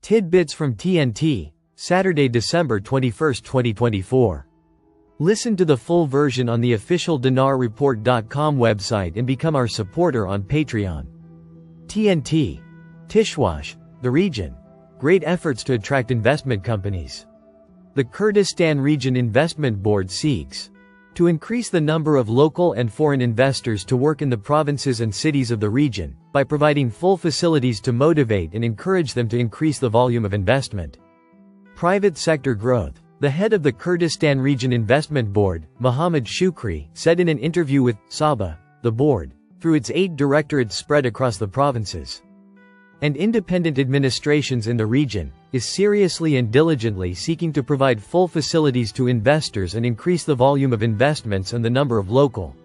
Tidbits from TNT, Saturday, December 21, 2024. Listen to the full version on the official dinarreport.com website and become our supporter on Patreon. TNT. Tishwash, the region. Great efforts to attract investment companies. The Kurdistan Region Investment Board seeks to increase the number of local and foreign investors to work in the provinces and cities of the region, by providing full facilities to motivate and encourage them to increase the volume of investment. Private sector growth. The head of the Kurdistan Region Investment Board, Mohammed Shukri, said in an interview with Saba, the board, through its 8 directorates spread across the provinces and independent administrations in the region, is seriously and diligently seeking to provide full facilities to investors and increase the volume of investments and the number of local,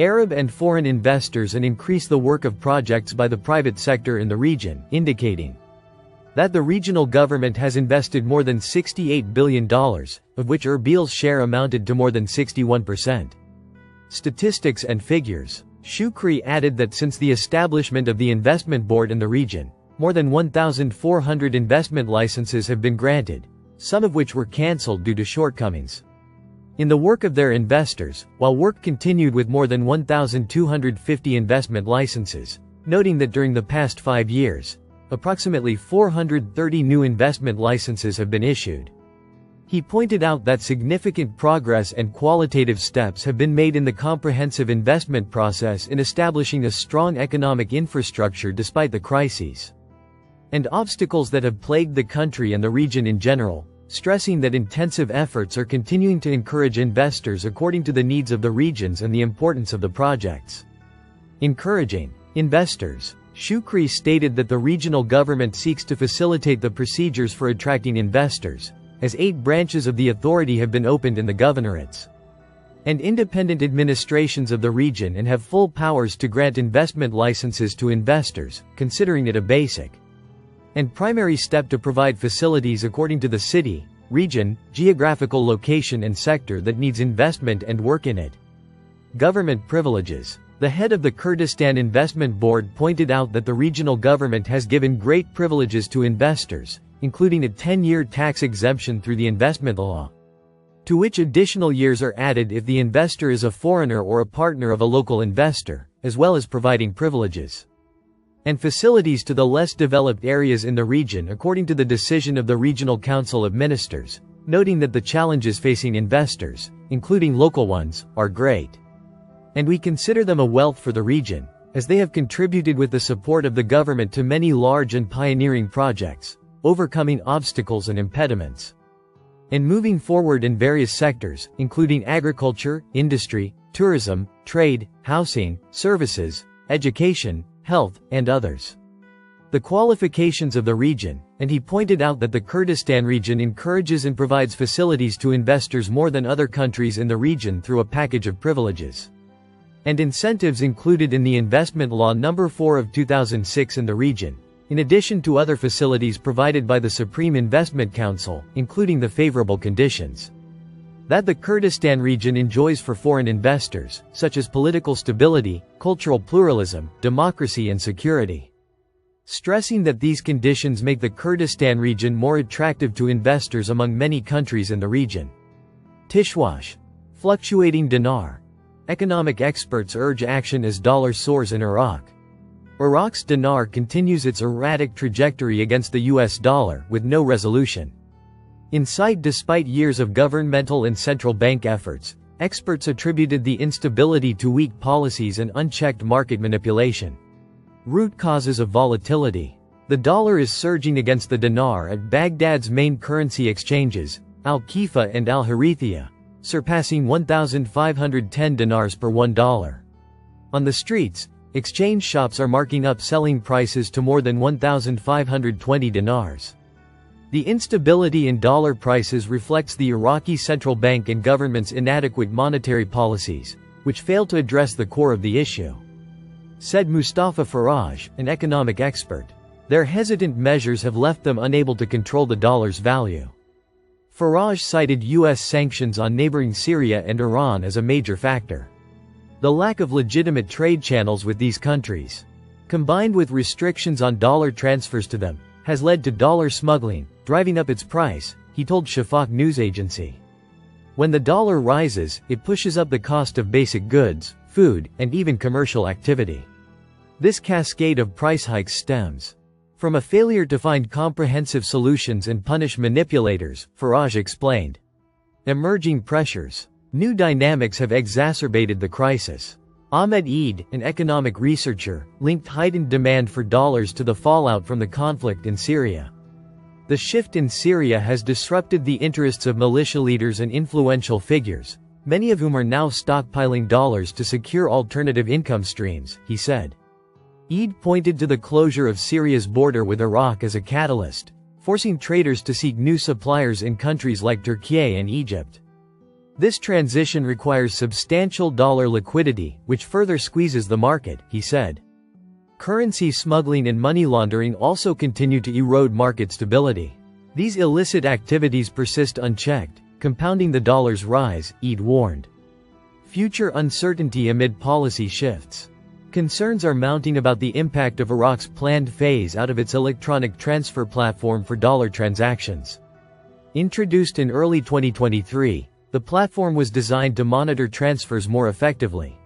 Arab and foreign investors and increase the work of projects by the private sector in the region, indicating that the regional government has invested more than $68 billion, of which Erbil's share amounted to more than 61%. Statistics and figures. Shukri added that since the establishment of the investment board in the region, more than 1,400 investment licenses have been granted, some of which were cancelled due to shortcomings in the work of their investors, while work continued with more than 1,250 investment licenses, noting that during the past 5 years, approximately 430 new investment licenses have been issued. He pointed out that significant progress and qualitative steps have been made in the comprehensive investment process in establishing a strong economic infrastructure despite the crises and obstacles that have plagued the country and the region in general, stressing that intensive efforts are continuing to encourage investors according to the needs of the regions and the importance of the projects. Encouraging investors. Shukri stated that the regional government seeks to facilitate the procedures for attracting investors, as 8 branches of the authority have been opened in the governorates and independent administrations of the region and have full powers to grant investment licenses to investors, considering it a basic and primary step to provide facilities according to the city, region, geographical location and sector that needs investment and work in it. Government privileges. The head of the Kurdistan Investment Board pointed out that the regional government has given great privileges to investors, including a 10-year tax exemption through the investment law, to which additional years are added if the investor is a foreigner or a partner of a local investor, as well as providing privileges and facilities to the less developed areas in the region according to the decision of the Regional Council of Ministers, noting that the challenges facing investors, including local ones, are great. And we consider them a wealth for the region, as they have contributed with the support of the government to many large and pioneering projects, overcoming obstacles and impediments, and moving forward in various sectors, including agriculture, industry, tourism, trade, housing, services, education, health, and others. The qualifications of the region, and he pointed out that the Kurdistan region encourages and provides facilities to investors more than other countries in the region through a package of privileges and incentives included in the Investment Law No. 4 of 2006 in the region, in addition to other facilities provided by the Supreme Investment Council, including the favorable conditions that the Kurdistan region enjoys for foreign investors, such as political stability, cultural pluralism, democracy and security. Stressing that these conditions make the Kurdistan region more attractive to investors among many countries in the region. Tishwash. Fluctuating dinar. Economic experts urge action as dollar soars in Iraq. Iraq's dinar continues its erratic trajectory against the US dollar, with no resolution in sight despite years of governmental and central bank efforts. Experts attributed the instability to weak policies and unchecked market manipulation. Root causes of volatility. The dollar is surging against the dinar at Baghdad's main currency exchanges, Al-Kifa and Al-Harithia, surpassing 1,510 dinars per $1. On the streets, exchange shops are marking up selling prices to more than 1,520 dinars. The instability in dollar prices reflects the Iraqi central bank and government's inadequate monetary policies, which fail to address the core of the issue. Said Mustafa Faraj, an economic expert, their hesitant measures have left them unable to control the dollar's value. Faraj cited U.S. sanctions on neighboring Syria and Iran as a major factor. The lack of legitimate trade channels with these countries, combined with restrictions on dollar transfers to them, has led to dollar smuggling, driving up its price, he told Shafaq news agency. When the dollar rises, it pushes up the cost of basic goods, food, and even commercial activity. This cascade of price hikes stems from a failure to find comprehensive solutions and punish manipulators, Faraj explained. Emerging pressures. New dynamics have exacerbated the crisis. Ahmed Eid, an economic researcher, linked heightened demand for dollars to the fallout from the conflict in Syria. The shift in Syria has disrupted the interests of militia leaders and influential figures, many of whom are now stockpiling dollars to secure alternative income streams, he said. Eid pointed to the closure of Syria's border with Iraq as a catalyst, forcing traders to seek new suppliers in countries like Turkey and Egypt. This transition requires substantial dollar liquidity, which further squeezes the market, he said. Currency smuggling and money laundering also continue to erode market stability. These illicit activities persist unchecked, compounding the dollar's rise, Eid warned. Future uncertainty amid policy shifts. Concerns are mounting about the impact of Iraq's planned phase out of its electronic transfer platform for dollar transactions. Introduced in early 2023, the platform was designed to monitor transfers more effectively.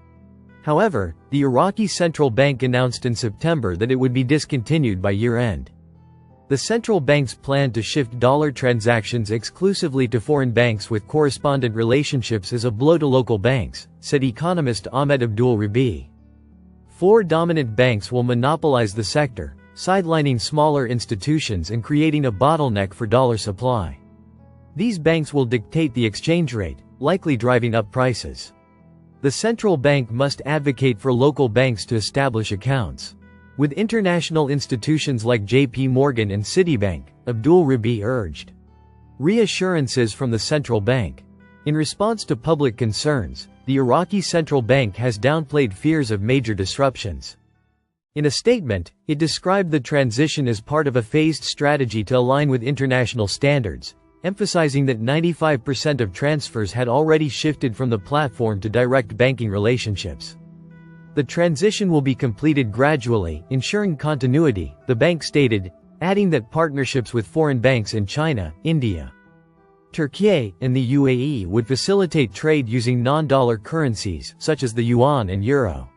However, the Iraqi central bank announced in September that it would be discontinued by year-end. The central bank's plan to shift dollar transactions exclusively to foreign banks with correspondent relationships is a blow to local banks, said economist Ahmed Abdul Rabi. 4 dominant banks will monopolize the sector, sidelining smaller institutions and creating a bottleneck for dollar supply. These banks will dictate the exchange rate, likely driving up prices. The central bank must advocate for local banks to establish accounts with international institutions like JP Morgan and Citibank, Abdul Rabi urged. Reassurances from the central bank. In response to public concerns, the Iraqi central bank has downplayed fears of major disruptions. In a statement, it described the transition as part of a phased strategy to align with international standards, emphasizing that 95% of transfers had already shifted from the platform to direct banking relationships. The transition will be completed gradually, ensuring continuity, the bank stated, adding that partnerships with foreign banks in China, India, Turkey, and the UAE would facilitate trade using non-dollar currencies, such as the yuan and euro.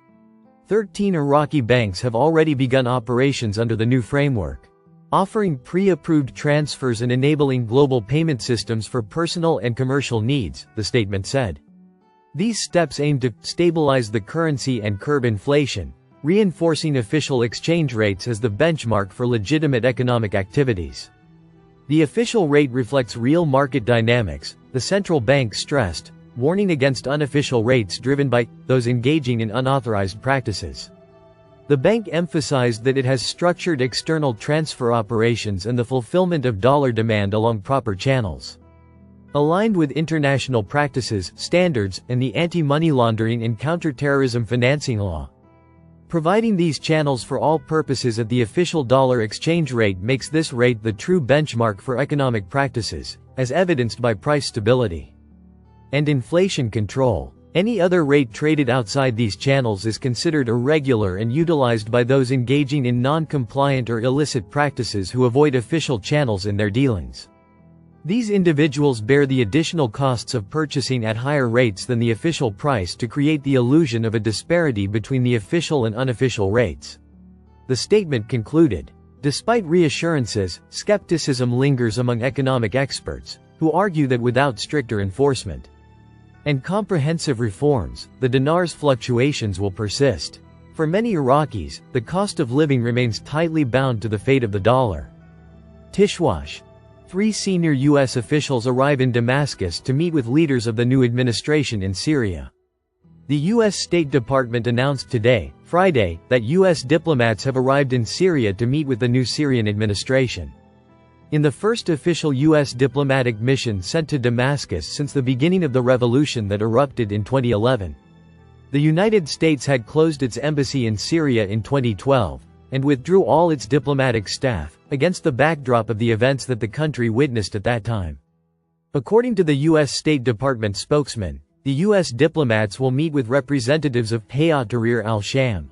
13 Iraqi banks have already begun operations under the new framework, offering pre-approved transfers and enabling global payment systems for personal and commercial needs, the statement said. These steps aim to stabilize the currency and curb inflation, reinforcing official exchange rates as the benchmark for legitimate economic activities. The official rate reflects real market dynamics, the central bank stressed, warning against unofficial rates driven by those engaging in unauthorized practices. The bank emphasized that it has structured external transfer operations and the fulfillment of dollar demand along proper channels, aligned with international practices, standards, and the anti-money laundering and counter-terrorism financing law. Providing these channels for all purposes at the official dollar exchange rate makes this rate the true benchmark for economic practices, as evidenced by price stability and inflation control. Any other rate traded outside these channels is considered irregular and utilized by those engaging in non-compliant or illicit practices who avoid official channels in their dealings. These individuals bear the additional costs of purchasing at higher rates than the official price to create the illusion of a disparity between the official and unofficial rates. The statement concluded. Despite reassurances, skepticism lingers among economic experts, who argue that without stricter enforcement and comprehensive reforms, the dinar's fluctuations will persist. For many Iraqis, the cost of living remains tightly bound to the fate of the dollar. Tishwash. 3 senior U.S. officials arrive in Damascus to meet with leaders of the new administration in Syria. The U.S. State Department announced today, Friday, that U.S. diplomats have arrived in Syria to meet with the new Syrian administration. In the first official U.S. diplomatic mission sent to Damascus since the beginning of the revolution that erupted in 2011. The United States had closed its embassy in Syria in 2012, and withdrew all its diplomatic staff, against the backdrop of the events that the country witnessed at that time. According to the U.S. State Department spokesman, the U.S. diplomats will meet with representatives of Hayat Tahrir al-Sham,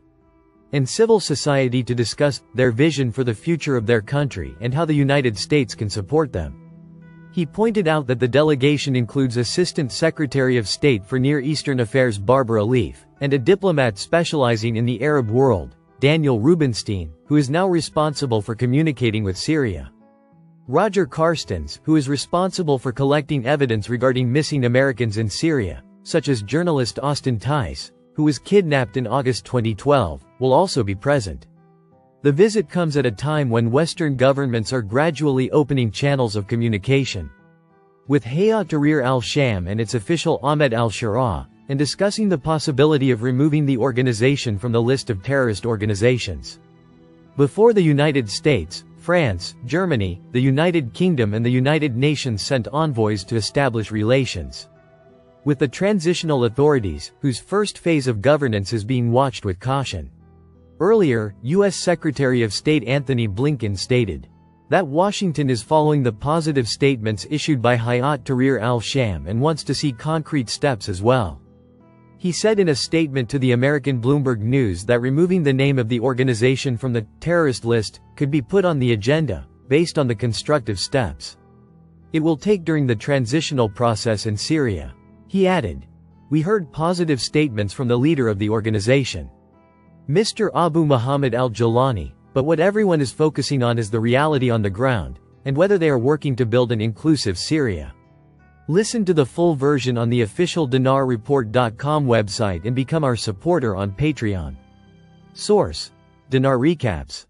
and civil society to discuss their vision for the future of their country and how the United States can support them. He pointed out that the delegation includes Assistant Secretary of State for Near Eastern Affairs Barbara Leaf, and a diplomat specializing in the Arab world, Daniel Rubinstein, who is now responsible for communicating with Syria. Roger Carstens, who is responsible for collecting evidence regarding missing Americans in Syria, such as journalist Austin Tice, who was kidnapped in August 2012, will also be present. The visit comes at a time when Western governments are gradually opening channels of communication with Hayat Tahrir al-Sham and its official Ahmed al-Sharaa, and discussing the possibility of removing the organization from the list of terrorist organizations. Before the United States, France, Germany, the United Kingdom and the United Nations sent envoys to establish relations with the transitional authorities, whose first phase of governance is being watched with caution. Earlier, U.S. Secretary of State Anthony Blinken stated that Washington is following the positive statements issued by Hayat Tahrir al-Sham and wants to see concrete steps as well. He said in a statement to the American Bloomberg News that removing the name of the organization from the terrorist list could be put on the agenda, based on the constructive steps it will take during the transitional process in Syria. He added, "We heard positive statements from the leader of the organization, Mr. Abu Muhammad al-Jilani, but what everyone is focusing on is the reality on the ground, and whether they are working to build an inclusive Syria." Listen to the full version on the official dinarreport.com website and become our supporter on Patreon. Source: Dinar Recaps.